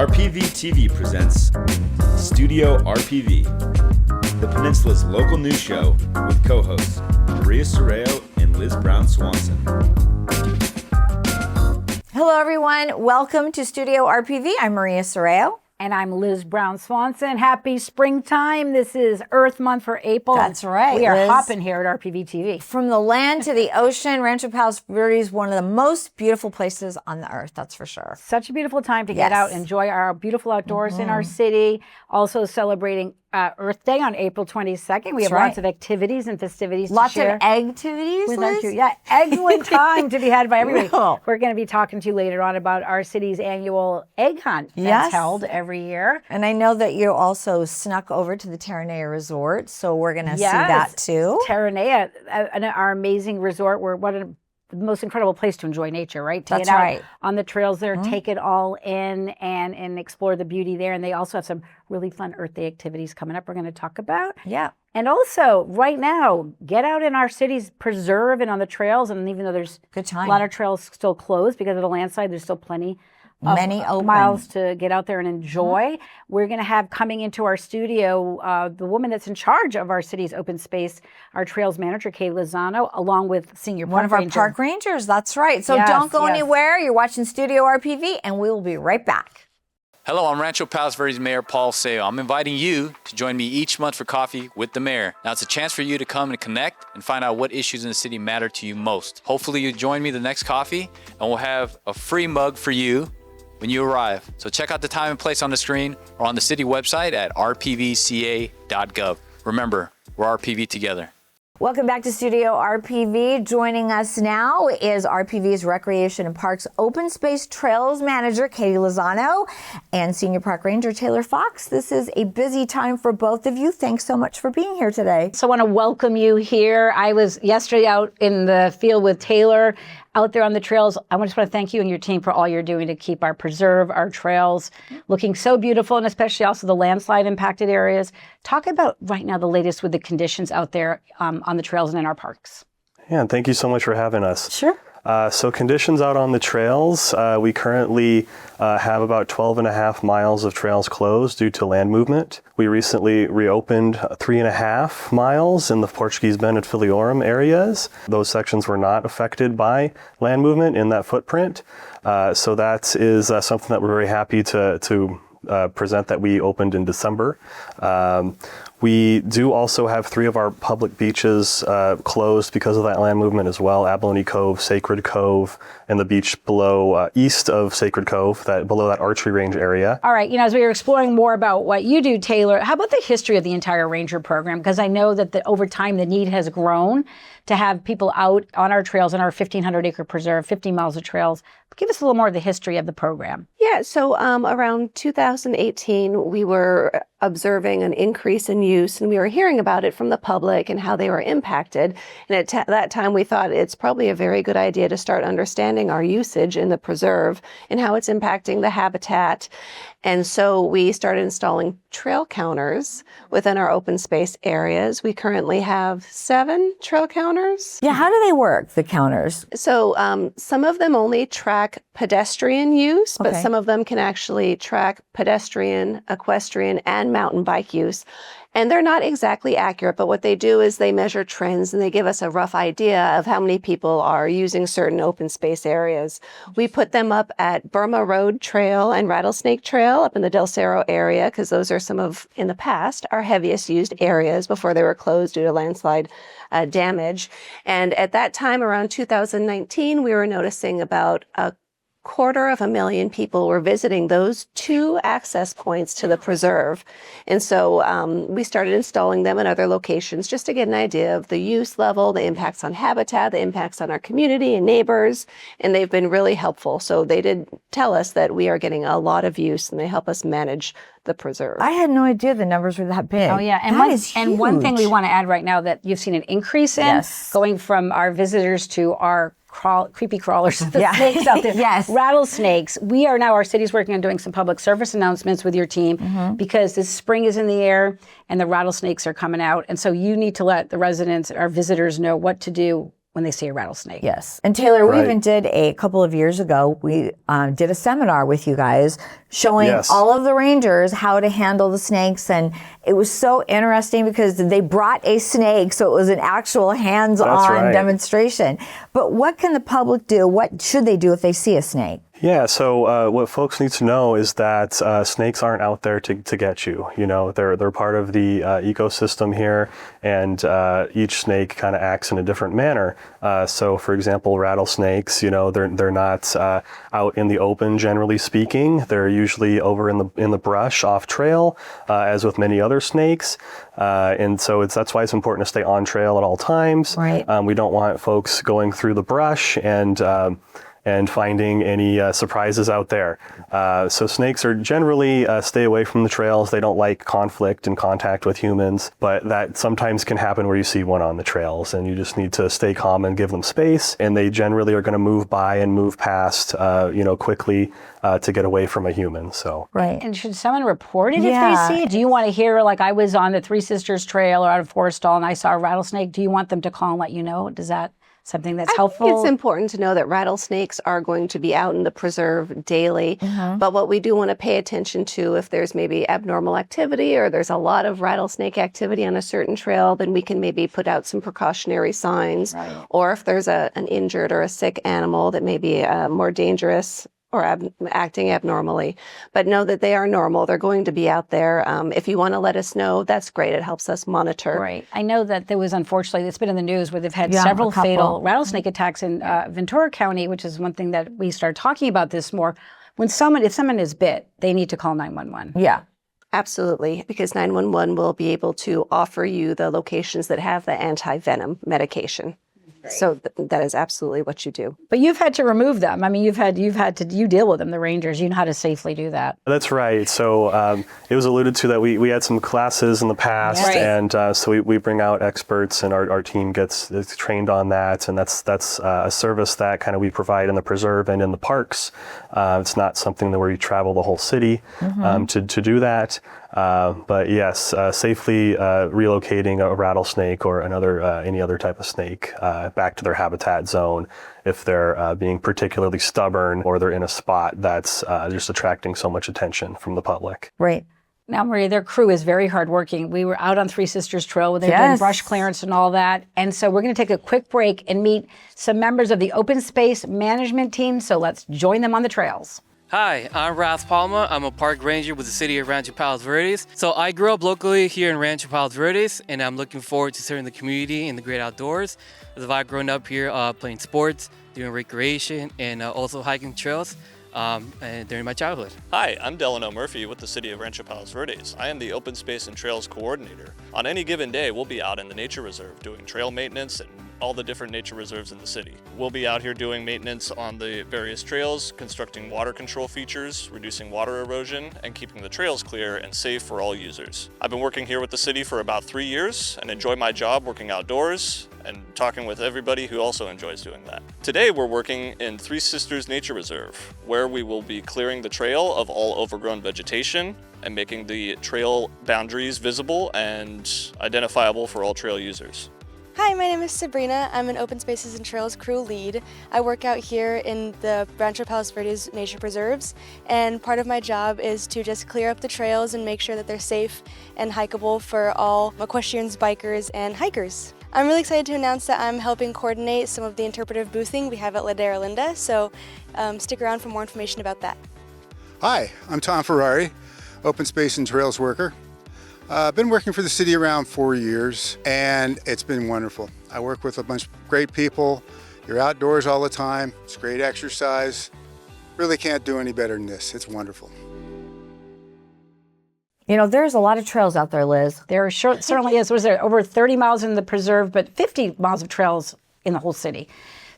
RPVtv presents Studio RPV, the Peninsula's local news show with co-hosts Maria Serrao and Liz Brown Swanson. Hello, everyone. Welcome to Studio RPV. I'm Maria Serrao. And I'm Liz Brown Swanson. Happy springtime. This is Earth Month for April. That's right, We are Liz. hopping here at RPV TV. From the land to the ocean, Rancho Palos Verdes, one of the most beautiful places on the earth, that's for sure. Such a beautiful time to get out, enjoy our beautiful outdoors in our city. Also celebrating Earth Day on April 22nd. We have lots of activities and festivities Lots to share. of activities, Liz? Yeah, excellent time to be had by everybody. Cool. We're going to be talking to you later on about our city's annual egg hunt that's held every year. And I know that you also snuck over to the Terranea Resort, so we're going to see that too. Terranea, our amazing resort. We're one of the most incredible place to enjoy nature, right? To That's get out right. on the trails there, take it all in and explore the beauty there. And they also have some really fun Earth Day activities coming up we're going to talk about. Yeah. And also, right now, get out in our city's preserve and on the trails. And even though there's Good time. a lot of trails still closed because of the landslide, there's still plenty of Many open. miles to get out there and enjoy. We're going to have coming into our studio the woman that's in charge of our city's open space, our trails manager, Lozano, along with senior One of our park rangers, that's right. So don't go anywhere. You're watching Studio RPV, and we will be right back. Hello, I'm Rancho Palos Verdes Mayor Paul Serrao. I'm inviting you to join me each month for coffee with the mayor. Now, it's a chance for you to come and connect and find out what issues in the city matter to you most. Hopefully, you join me the next coffee, and we'll have a free mug for you when you arrive. So check out the time and place on the screen or on the city website at rpvca.gov. Remember, we're RPV together. Welcome back to Studio RPV. Joining us now is RPV's Recreation and Parks Open Space Trails Manager, Katie Lozano, and Senior Park Ranger, Taylor Fox. This is a busy time for both of you. Thanks so much for being here today. So I want to welcome you here. I was yesterday out in the field with Taylor, out there on the trails. I just want to thank you and your team for all you're doing to keep our preserve, our trails looking so beautiful, and especially also the landslide impacted areas. Talk about right now the latest with the conditions out there on the trails and in our parks. Yeah, and thank you so much for having us. Sure. So conditions out on the trails, we currently have about 12.5 miles of trails closed due to land movement. We recently reopened 3.5 miles in the Portuguese Bend and Filiorum areas. Those sections were not affected by land movement in that footprint. So that is something that we're very happy to present that we opened in December. We do also have 3 of our public beaches closed because of that land movement as well: Abalone Cove, Sacred Cove, and the beach below east of Sacred Cove, below that archery range area. All right, as we were exploring more about what you do, Taylor, how about the history of the entire Ranger program? Because I know that over time the need has grown to have people out on our trails in our 1,500-acre preserve, 50 miles of trails. Give us a little more of the history of the program. Yeah, so around 2018, we were observing an increase in use, and we were hearing about it from the public and how they were impacted. And at that time, we thought it's probably a very good idea to start understanding our usage in the preserve and how it's impacting the habitat. And so we started installing trail counters within our open space areas. We currently have 7 trail counters. Yeah, how do they work, the counters? So some of them only track pedestrian use, but some of them can actually track pedestrian, equestrian, and mountain bike use. And they're not exactly accurate, but what they do is they measure trends and they give us a rough idea of how many people are using certain open space areas. We put them up at Burma Road Trail and Rattlesnake Trail up in the Del Cerro area, because those are some of, in the past, our heaviest used areas before they were closed due to landslide damage. And at that time, around 2019, we were noticing about 250,000 people were visiting those 2 access points to the preserve. And so we started installing them in other locations just to get an idea of the use level, the impacts on habitat, the impacts on our community and neighbors, and they've been really helpful. So they did tell us that we are getting a lot of use, and they help us manage the preserve. I had no idea the numbers were that big. Oh, yeah. And one thing we want to add right now that you've seen an increase in, going from our visitors to our creepy crawlers, the snakes out there. Rattlesnakes. We are now, our city's working on doing some public service announcements with your team because this spring is in the air and the rattlesnakes are coming out. And so you need to let the residents, our visitors, know what to do when they see a rattlesnake. Yes. And Taylor, we Right. even did a couple of years ago, we did a seminar with you guys showing Yes. all of the rangers how to handle the snakes. And it was so interesting because they brought a snake, so it was an actual hands-on That's right. demonstration. But what can the public do? What should they do if they see a snake? Yeah, so what folks need to know is that snakes aren't out there to get you. You know, they're part of the ecosystem here, and each snake kind of acts in a different manner. So, for example, rattlesnakes, you know, they're not out in the open, generally speaking. They're usually over in the brush, off trail, as with many other snakes. And so that's why it's important to stay on trail at all times. Right. We don't want folks going through the brush and finding any surprises out there. So snakes are generally stay away from the trails. They don't like conflict and contact with humans, but that sometimes can happen where you see one on the trails, and you just need to stay calm and give them space. And they generally are going to move by and move past, quickly to get away from a human. So Right. And should someone report it Yeah. if they see it? Do you want to hear, like I was on the Three Sisters Trail or out of Forestall and I saw a rattlesnake? Do you want them to call and let you know? Does that something that's helpful? It's important to know that rattlesnakes are going to be out in the preserve daily. But what we do want to pay attention to, if there's maybe abnormal activity or there's a lot of rattlesnake activity on a certain trail, then we can maybe put out some precautionary signs. Right. Or if there's an injured or a sick animal that may be more dangerous or acting abnormally. But know that they are normal. They're going to be out there. If you want to let us know, that's great. It helps us monitor. Right. I know that there was, unfortunately, it's been in the news where they've had Yeah, several a couple. fatal rattlesnake attacks in Ventura County, which is one thing that we started talking about this more. If someone is bit, they need to call 911. Yeah. Absolutely, because 911 will be able to offer you the locations that have the anti-venom medication. So that is absolutely what you do. But you've had to remove them. I mean, you deal with them, the rangers. You know how to safely do that. that's right. So it was alluded to that we had some classes in the past, Right. and so we bring out experts, and our team gets trained on that, and that's a service that kind of we provide in the preserve and in the parks. It's not something that where you travel the whole city to do that. But yes, safely relocating a rattlesnake or any other type of snake back to their habitat zone if they're being particularly stubborn or they're in a spot that's just attracting so much attention from the public. Right. Now, Maria, their crew is very hardworking. We were out on Three Sisters Trail where they're doing Yes. brush clearance and all that. And so we're going to take a quick break and meet some members of the open space management team. So let's join them on the trails. Hi, I'm Raz Palma. I'm a park ranger with the city of Rancho Palos Verdes. So I grew up locally here in Rancho Palos Verdes, and I'm looking forward to serving the community in the great outdoors. As I've grown up here playing sports, doing recreation, and also hiking trails and during my childhood. Hi, I'm Delano Murphy with the City of Rancho Palos Verdes. I am the Open Space and Trails Coordinator. On any given day, we'll be out in the nature reserve doing trail maintenance and all the different nature reserves in the city. We'll be out here doing maintenance on the various trails, constructing water control features, reducing water erosion, and keeping the trails clear and safe for all users. I've been working here with the city for about 3 years and enjoy my job working outdoors and talking with everybody who also enjoys doing that. Today we're working in Three Sisters Nature Reserve, where we will be clearing the trail of all overgrown vegetation and making the trail boundaries visible and identifiable for all trail users. Hi, my name is Sabrina. I'm an Open Spaces and Trails crew lead. I work out here in the Rancho Palos Verdes Nature Preserves, and part of my job is to just clear up the trails and make sure that they're safe and hikeable for all equestrians, bikers, and hikers. I'm really excited to announce that I'm helping coordinate some of the interpretive boothing we have at Ladera Linda, so stick around for more information about that. Hi, I'm Tom Ferrari, Open Space and Trails worker. I've been working for the city around 4 years, and it's been wonderful. I work with a bunch of great people. You're outdoors all the time. It's great exercise. Really can't do any better than this. It's wonderful. You know, there's a lot of trails out there, Liz. There certainly is. Was there over 30 miles in the preserve, but 50 miles of trails in the whole city.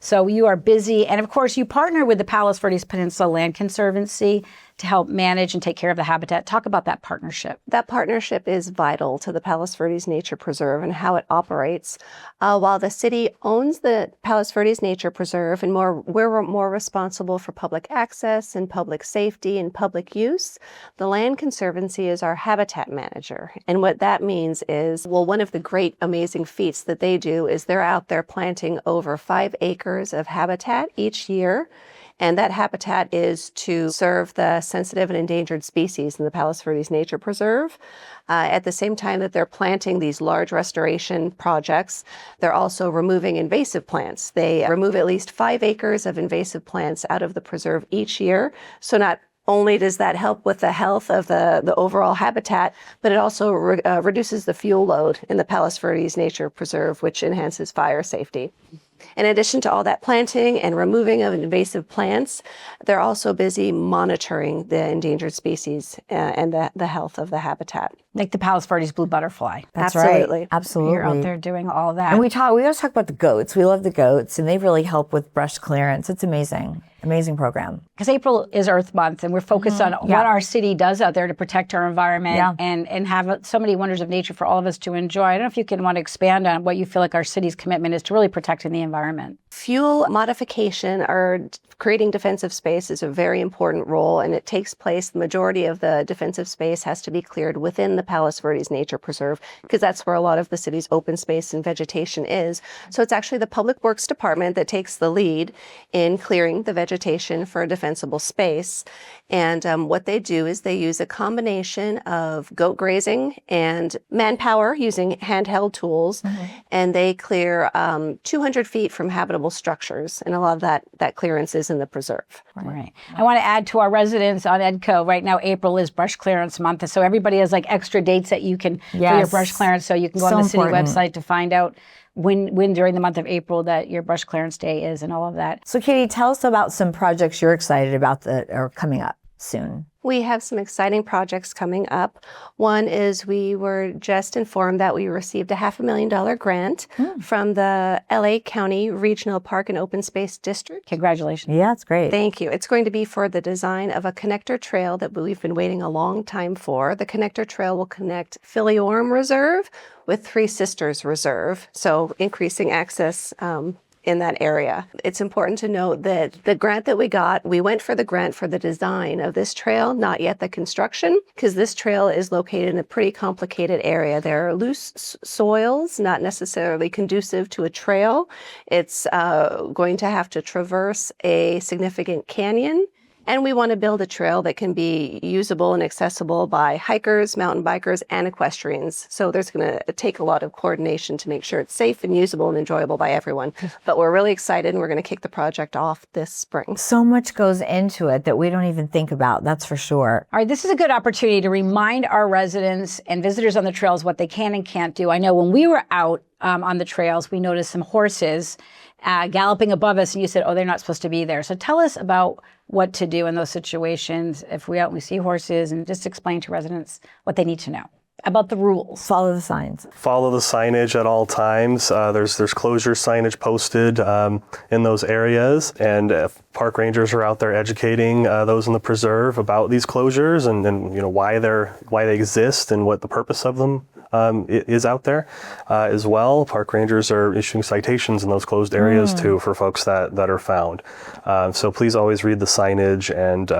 So you are busy. And of course, you partner with the Palos Verdes Peninsula Land Conservancy to help manage and take care of the habitat. Talk about that partnership. That partnership is vital to the Palos Verdes Nature Preserve and how it operates. While the city owns the Palos Verdes Nature Preserve and we're more responsible for public access and public safety and public use, the Land Conservancy is our habitat manager. And what that means is, well, one of the great amazing feats that they do is they're out there planting over 5 acres of habitat each year. And that habitat is to serve the sensitive and endangered species in the Palos Verdes Nature Preserve. At the same time that they're planting these large restoration projects, they're also removing invasive plants. They remove at least 5 acres of invasive plants out of the preserve each year. So not only does that help with the health of the overall habitat, but it also reduces the fuel load in the Palos Verdes Nature Preserve, which enhances fire safety. In addition to all that planting and removing of invasive plants, they're also busy monitoring the endangered species and the health of the habitat. Like the Palos Verdes blue butterfly. That's Absolutely. right. Absolutely. You're out there doing all that. And we always talk about the goats. We love the goats, and they really help with brush clearance. It's amazing. Amazing program. Because April is Earth Month, and we're focused on what our city does out there to protect our environment and have so many wonders of nature for all of us to enjoy. I don't know if you want to expand on what you feel like our city's commitment is to really protecting the environment. Fuel modification or creating defensive space is a very important role, and it takes place, the majority of the defensive space has to be cleared within the Palos Verdes Nature Preserve, because that's where a lot of the city's open space and vegetation is. So it's actually the Public Works Department that takes the lead in clearing the vegetation for a defensible space. And what they do is they use a combination of goat grazing and manpower using handheld tools, and they clear 200 feet from habitable structures, and a lot of that clearance is in the preserve. Right. I want to add to our residents on EDCO, right now April is brush clearance month, so everybody has like extra dates that you can for your brush clearance, so you can go on the city website to find out when during the month of April that your brush clearance day is and all of that. So Katie, tell us about some projects you're excited about that are coming up soon. We have some exciting projects coming up. One is we were just informed that we received a $500,000 grant from the LA County Regional Park and Open Space District. Congratulations. Yeah, it's great. Thank you. It's going to be for the design of a connector trail that we've been waiting a long time for. The connector trail will connect Philly-Orem Reserve with Three Sisters Reserve, so increasing access in that area. It's important to note that the grant that we went for the grant for the design of this trail, not yet the construction, because this trail is located in a pretty complicated area. There are loose soils, not necessarily conducive to a trail. It's going to have to traverse a significant canyon. And we want to build a trail that can be usable and accessible by hikers, mountain bikers, and equestrians. So there's going to take a lot of coordination to make sure it's safe and usable and enjoyable by everyone. But we're really excited, and we're going to kick the project off this spring. So much goes into it that we don't even think about, that's for sure. All right, this is a good opportunity to remind our residents and visitors on the trails what they can and can't do. I know when we were out on the trails, we noticed some horses galloping above us, and you said, oh, they're not supposed to be there. So tell us about what to do in those situations if we out and we see horses, and just explain to residents what they need to know about the rules. Follow the signs. Follow the signage at all times. There's closure signage posted in those areas, and park rangers are out there educating those in the preserve about these closures and why they exist and what the purpose of them is out there as well. Park rangers are issuing citations in those closed areas too for folks that are found. So please always read the signage and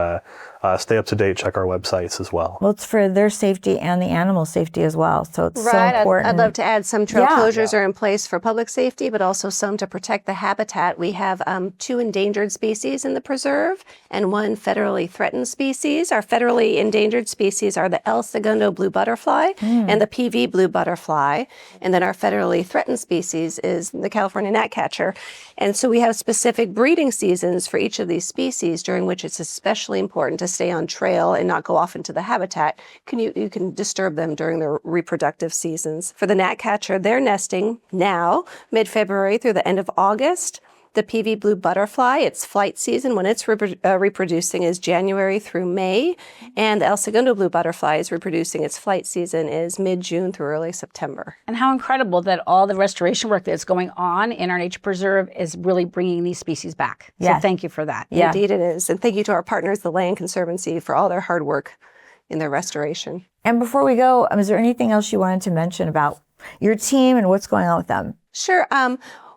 stay up to date, check our websites as well. Well, it's for their safety and the animal safety as well. So it's so important. I'd love to add some trail closures are in place for public safety, but also some to protect the habitat. We have 2 endangered species in the preserve and 1 federally threatened species. Our federally endangered species are the El Segundo blue butterfly and the PV blue butterfly. And then our federally threatened species is the California gnatcatcher. And so we have specific breeding seasons for each of these species during which it's especially important to stay on trail and not go off into the habitat. You can disturb them during their reproductive seasons. For the gnatcatcher, they're nesting now, mid-February through the end of August. The PV blue butterfly, its flight season when it's reproducing is January through May, and the El Segundo blue butterfly is reproducing. Its flight season is mid-June through early September. And how incredible that all the restoration work that's going on in our nature preserve is really bringing these species back. So thank you for that. Yeah. Indeed it is. And thank you to our partners, the Land Conservancy, for all their hard work in their restoration. And before we go, is there anything else you wanted to mention about your team and what's going on with them? Sure.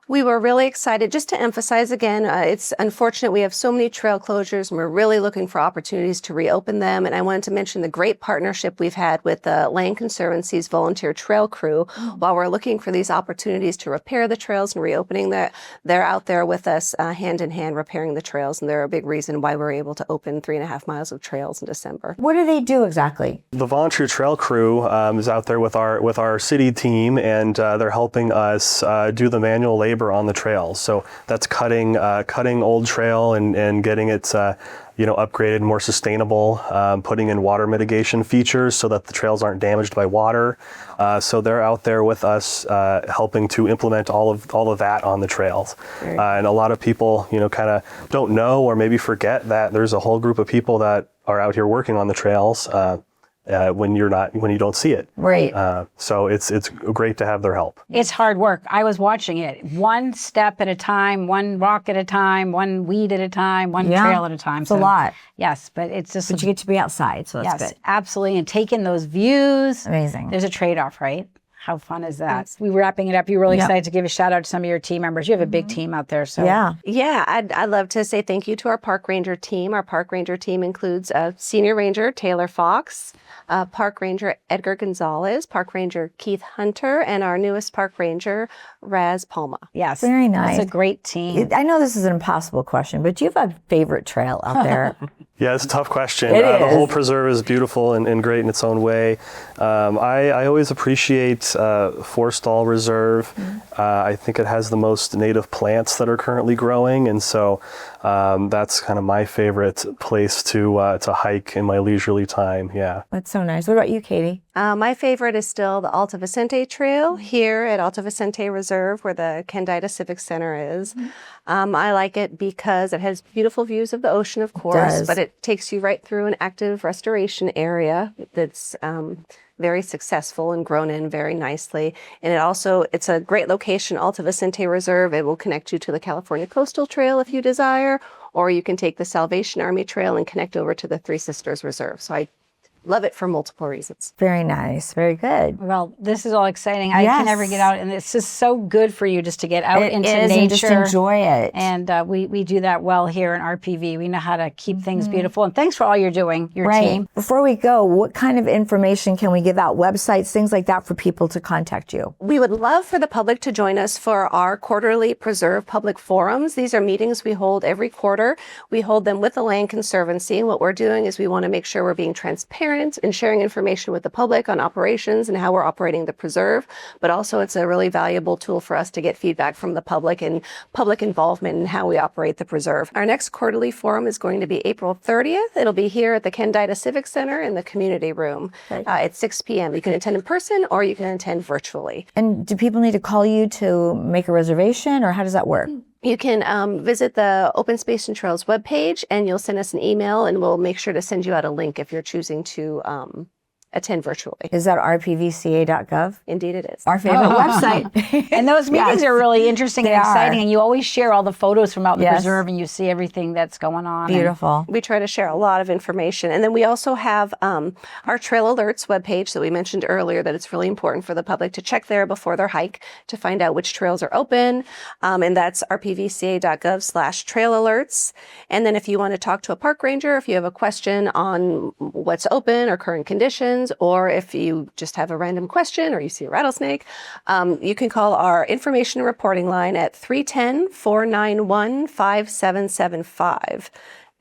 We were really excited, just to emphasize again, it's unfortunate we have so many trail closures and we're really looking for opportunities to reopen them. And I wanted to mention the great partnership we've had with the Land Conservancy's volunteer trail crew. While we're looking for these opportunities to repair the trails and reopening, they're out there with us hand in hand repairing the trails. And they're a big reason why we're able to open 3.5 miles of trails in December. What do they do exactly? The volunteer trail crew is out there with our city team, and they're helping us do the manual labor on the trails. So that's cutting old trail and getting it upgraded, more sustainable, putting in water mitigation features so that the trails aren't damaged by water. So they're out there with us helping to implement all of that on the trails. And a lot of people kind of don't know or maybe forget that there's a whole group of people that are out here working on the trails when you don't see it. Right. So it's great to have their help. It's hard work. I was watching it one step at a time, one rock at a time, one weed at a time, one trail at a time. It's a lot. Yes, but it's just. But you get to be outside, so that's good. Absolutely. And taking those views. Amazing. There's a trade-off, right? How fun is that? We were wrapping it up. You're really excited to give a shout out to some of your team members. You have a big team out there. So Yeah, I'd love to say thank you to our park ranger team. Our park ranger team includes Senior Ranger Taylor Fox, Park Ranger Edgar Gonzalez, Park Ranger Keith Hunter, and our newest Park Ranger, Raz Palma. Yes. Very nice. It's a great team. I know this is an impossible question, but do you have a favorite trail out there? Yeah, it's a tough question. It The is. whole preserve is beautiful and great in its own way. I always appreciate Forstall Reserve. I think it has the most native plants that are currently growing, and so that's kind of my favorite place to hike in my leisurely time. Yeah. That's so nice. What about you, Katie? My favorite is still the Alta Vicente Trail here at Alta Vicente Reserve, where the Candida Civic Center is. I like it because it has beautiful views of the ocean, of course, but it takes you right through an active restoration area that's very successful and grown in very nicely. And it's a great location, Alta Vicente Reserve. It will connect you to the California Coastal Trail if you desire, or you can take the Salvation Army Trail and connect over to the Three Sisters Reserve. So I love it for multiple reasons. Very nice. Very good. Well, this is all exciting. I can never get out, and it's just so good for you just to get out into nature and just enjoy it. And we do that well here in RPV. We know how to keep things beautiful. And thanks for all you're doing, your team. Before we go, what kind of information can we give out? Websites, things like that for people to contact you? We would love for the public to join us for our quarterly Preserve Public Forums. These are meetings we hold every quarter. We hold them with the Land Conservancy. What we're doing is we want to make sure we're being transparent and sharing information with the public on operations and how we're operating the preserve, but also it's a really valuable tool for us to get feedback from the public and public involvement in how we operate the preserve. Our next quarterly forum is going to be April 30th. It'll be here at the Candida Civic Center in the community room at 6 p.m. You can attend in person or you can attend virtually. And do people need to call you to make a reservation, or how does that work? You can visit the Open Space and Trails webpage, and you'll send us an email, and we'll make sure to send you out a link if you're choosing to attend virtually. Is that rpvca.gov? Indeed it is. Our favorite website. And those meetings are really interesting and exciting, are. and you always share all the photos from out the preserve, and you see everything that's going on. Beautiful. We try to share a lot of information. And then we also have our Trail Alerts webpage that we mentioned earlier, that it's really important for the public to check there before their hike to find out which trails are open. And that's rpvca.gov/trail alerts. And then if you want to talk to a park ranger, if you have a question on what's open or current conditions, or if you just have a random question or you see a rattlesnake, you can call our information and reporting line at 310-491-5775.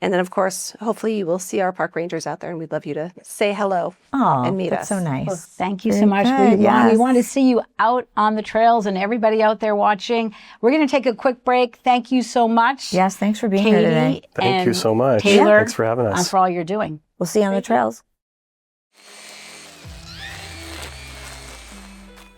And then, of course, hopefully you will see our park rangers out there, and we'd love you to say hello and meet us. That's so nice. Well, thank you so much. Good, We want to see you out on the trails, and everybody out there watching. We're going to take a quick break. Thank you so much. Yes, thanks for being here today. Thank you so much. Taylor, thanks for having us. And for all you're doing. We'll see you on the trails.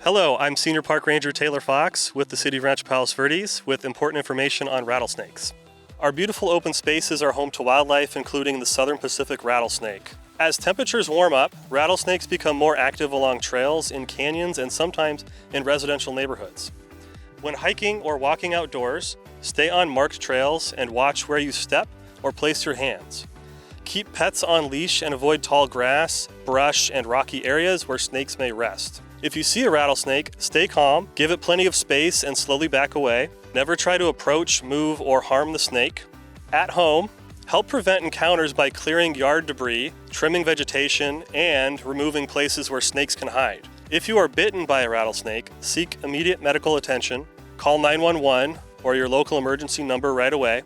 Hello, I'm Senior Park Ranger Taylor Fox with the City of Rancho Palos Verdes with important information on rattlesnakes. Our beautiful open spaces are home to wildlife, including the southern Pacific rattlesnake. As temperatures warm up, rattlesnakes become more active along trails, in canyons, and sometimes in residential neighborhoods. When hiking or walking outdoors, stay on marked trails and watch where you step or place your hands. Keep pets on leash and avoid tall grass, brush, and rocky areas where snakes may rest. If you see a rattlesnake, stay calm, give it plenty of space, and slowly back away. Never try to approach, move, or harm the snake. At home, help prevent encounters by clearing yard debris, trimming vegetation, and removing places where snakes can hide. If you are bitten by a rattlesnake, seek immediate medical attention, call 911 or your local emergency number right away.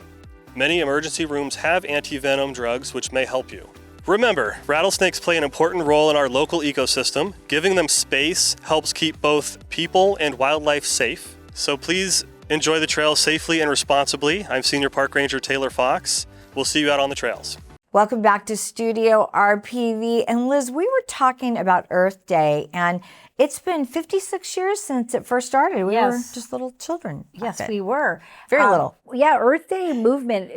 Many emergency rooms have anti-venom drugs which may help you. Remember, rattlesnakes play an important role in our local ecosystem. Giving them space helps keep both people and wildlife safe. So please enjoy the trails safely and responsibly. I'm Senior Park Ranger Taylor Fox. We'll see you out on the trails. Welcome back to Studio RPV. And Liz, we were talking about Earth Day, and it's been 56 years since it first started. We were just little children. Yes, we were. Very little. Yeah, Earth Day movement.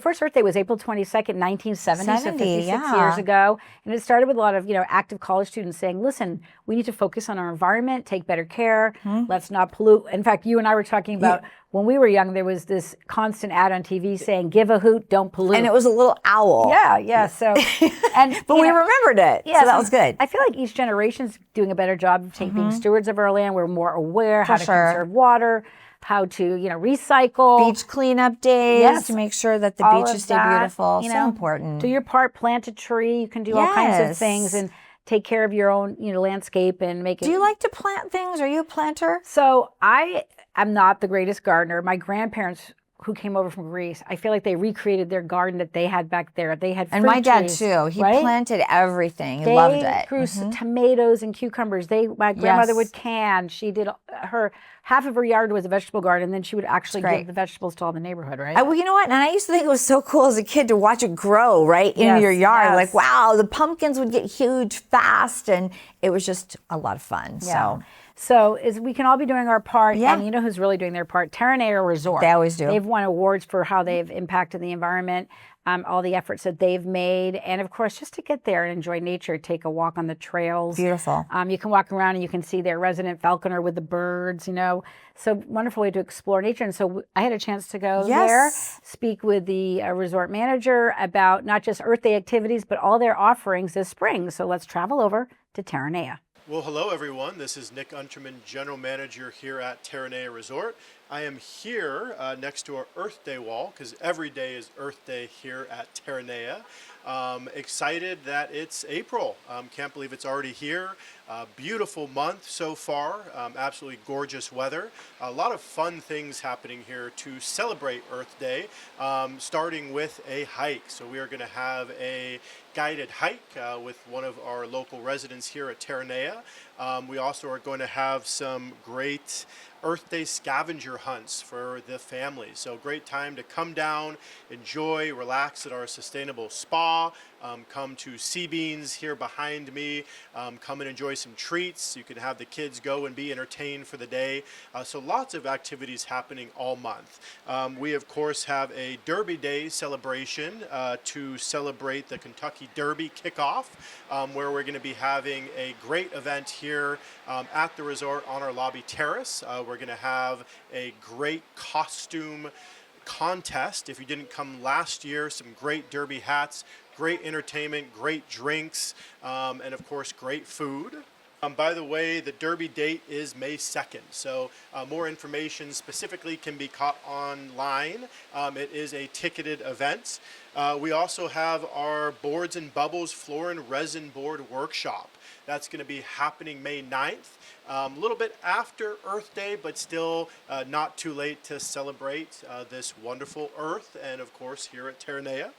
First Earth Day was April 22nd, 1970, so 56 years ago. And it started with a lot of, active college students saying, listen, we need to focus on our environment, take better care, let's not pollute. In fact, you and I were talking about when we were young, there was this constant ad on TV saying, give a hoot, don't pollute. And it was a little owl. Yeah. So, but we remembered it. Yeah, so that was good. I feel like each generation's doing a better job of being stewards of our land. We're more aware how to conserve water, how to, recycle. Beach cleanup days to make sure that the beaches stay beautiful. So important. Do your part, plant a tree. You can do all kinds of things and take care of your own, landscape and make it. Do you like to plant things? Are you a planter? So I'm not the greatest gardener. My grandparents who came over from Greece, I feel like they recreated their garden that they had back there. They had fruit and my dad trees, too. He planted everything. He loved it. Grew tomatoes and cucumbers. My grandmother would can. She did half of her yard was a vegetable garden, and then she would actually give the vegetables to all the neighborhood, right? Well, you know what? And I used to think it was so cool as a kid to watch it grow right in your yard. Yes. Like, wow, the pumpkins would get huge fast, and it was just a lot of fun. Yeah. So we can all be doing our part, and you know who's really doing their part? Terranea Resort. They always do. They've won awards for how they've impacted the environment, all the efforts that they've made, and of course, just to get there and enjoy nature, take a walk on the trails. Beautiful. You can walk around and you can see their resident falconer with the birds, So wonderful way to explore nature. And so I had a chance to go there, speak with the resort manager about not just Earth Day activities, but all their offerings this spring. So let's travel over to Terranea. Well, hello everyone. This is Nick Unterman, General Manager here at Terranea Resort. I am here next to our Earth Day wall because every day is Earth Day here at Terranea. Excited that it's April. Can't believe it's already here. Beautiful month so far. Absolutely gorgeous weather. A lot of fun things happening here to celebrate Earth Day, starting with a hike. So we are going to have a guided hike with one of our local residents here at Terranea. We also are going to have some great Earth Day scavenger hunts for the family. So great time to come down, enjoy, relax at our sustainable spa. Come to Sea Beans here behind me. Come and enjoy some treats. You can have the kids go and be entertained for the day. So lots of activities happening all month. We of course have a Derby Day celebration to celebrate the Kentucky Derby kickoff, where we're going to be having a great event here at the resort on our lobby terrace. We're going to have a great costume contest. If you didn't come last year, some great Derby hats, great entertainment, great drinks, and of course great food. By the way, the Derby date is May 2nd, so more information specifically can be caught online. It is a ticketed event. We also have our Boards and Bubbles Floor and Resin Board Workshop. That's going to be happening May 9th. A little bit after Earth Day, but still not too late to celebrate this wonderful Earth, and of course here at Terranea.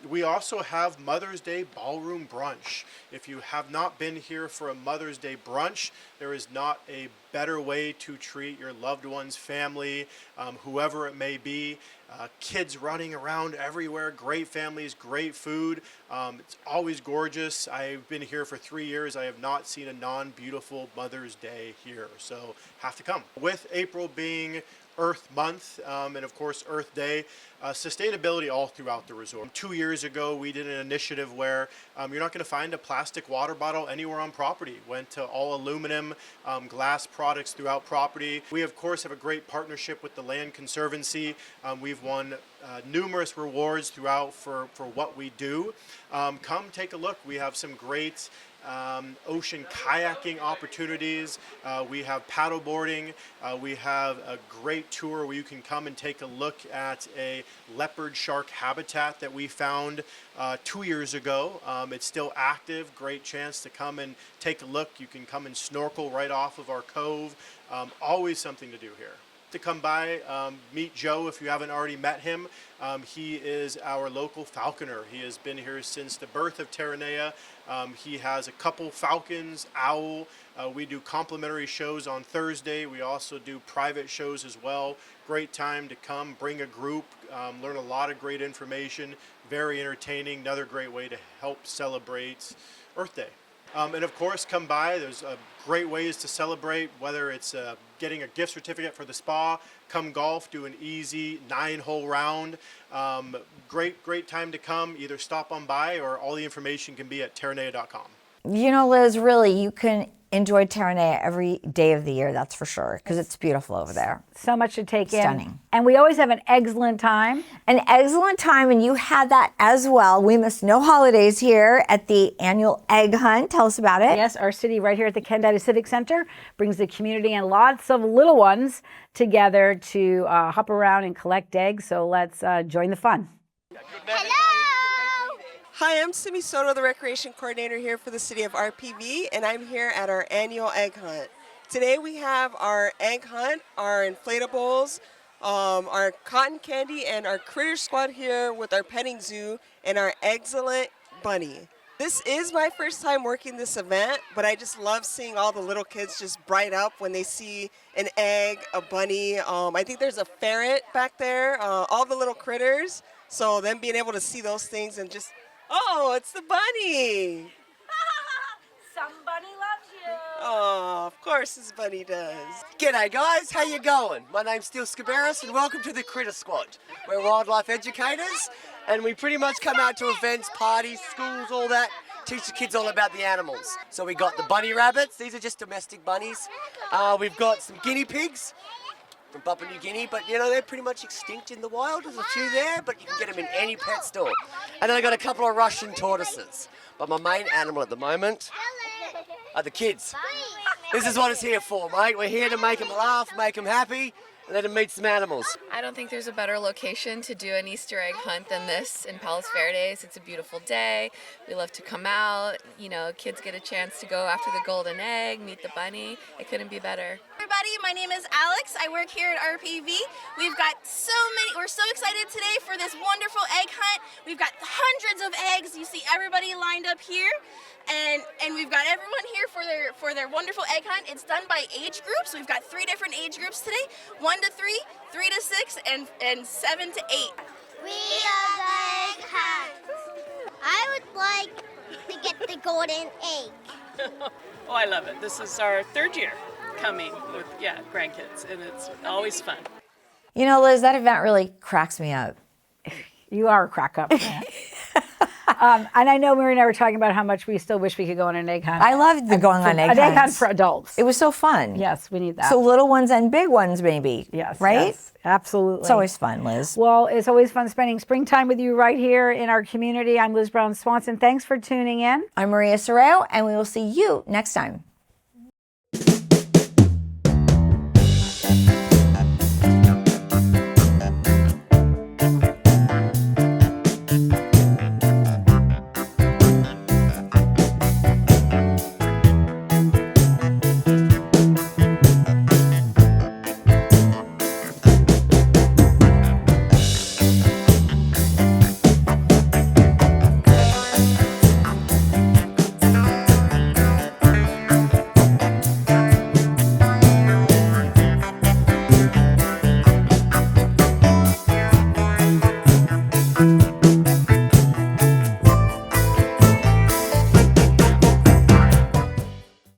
We also have Mother's Day Ballroom Brunch. If you have not been here for a Mother's Day brunch, there is not a better way to treat your loved one's family, whoever it may be. kids running around everywhere, great families, great food. It's always gorgeous. I've been here for 3 years. I have not seen a non-beautiful Mother's Day here, so have to come. With April being Earth Month and of course Earth Day, sustainability all throughout the resort. 2 years ago we did an initiative where you're not going to find a plastic water bottle anywhere on property. Went to all aluminum glass products throughout property. We of course have a great partnership with the Land Conservancy. We've won numerous rewards throughout for what we do. Come take a look. We have some great ocean kayaking opportunities. We have paddle boarding. We have a great tour where you can come and take a look at a leopard shark habitat that we found 2 years ago. It's still active. Great chance to come and take a look. You can come and snorkel right off of our cove. Always something to do here. To come by, meet Joe if you haven't already met him. He is our local falconer. He has been here since the birth of Terranea. He has a couple falcons, owl. We do complimentary shows on Thursday. We also do private shows as well. Great time to come, bring a group, learn a lot of great information. Very entertaining. Another great way to help celebrate Earth Day. And of course, come by. There's great ways to celebrate, whether it's getting a gift certificate for the spa, come golf, do an easy 9-hole round. Great time to come. Either stop on by or all the information can be at terranea.com. You know, Liz, really, you can enjoy Terranea every day of the year, that's for sure, because it's beautiful over there. So much to take in. Stunning. And we always have an excellent time. An excellent time, and you had that as well. We miss no holidays here at the annual egg hunt. Tell us about it. Yes, our city right here at the Kendall Civic Center brings the community and lots of little ones together to hop around and collect eggs. So let's join the fun. Hello! Hi, I'm Simi Soto, the Recreation Coordinator here for the City of RPV, and I'm here at our annual egg hunt. Today we have our egg hunt, our inflatables, our cotton candy, and our critter squad here with our petting zoo and our excellent bunny. This is my first time working this event, but I just love seeing all the little kids just bright up when they see an egg, a bunny. I think there's a ferret back there, all the little critters. So them being able to see those things and just, oh, it's the bunny. Somebody loves you. Oh, of course his bunny does. G'day guys, how you going? My name's Steel Scabaris and welcome to the Critter Squad. We're wildlife educators and we pretty much come out to events, parties, schools, all that, teach the kids all about the animals. So we got the bunny rabbits, these are just domestic bunnies. We've got some guinea pigs from Papua New Guinea, but you know, they're pretty much extinct in the wild. There's a few there, but you can get them in any pet store. And then I got a couple of Russian tortoises. But my main animal at the moment are the kids. This is what it's here for, mate. We're here to make them laugh, make them happy, and let them meet some animals. I don't think there's a better location to do an Easter egg hunt than this in Palos Verdes. It's a beautiful day. We love to come out. You know, kids get a chance to go after the golden egg, meet the bunny. It couldn't be better. Everybody, my name is Alex. I work here at RPV. We've got we're so excited today for this wonderful egg hunt. We've got hundreds of eggs. You see everybody lined up here. And we've got everyone here for their wonderful egg hunt. It's done by age groups. We've got 3 different age groups today: 1 to 3, 3 to 6, and 7 to 8. We are the egg hunt. I would like to get the golden egg. Oh, I love it. This is our 3rd year coming with grandkids, and it's always fun. You know, Liz, that event really cracks me up. You are a crack up, man. And I know Mary and I were talking about how much we still wish we could go on an egg hunt. I loved going on egg hunts. An egg hunt for adults. It was so fun. Yes, we need that. So little ones and big ones, maybe. Yes. Right? Yes, absolutely. It's always fun, Liz. Well, it's always fun spending springtime with you right here in our community. I'm Liz Brown Swanson. Thanks for tuning in. I'm Maria Serrao, and we will see you next time.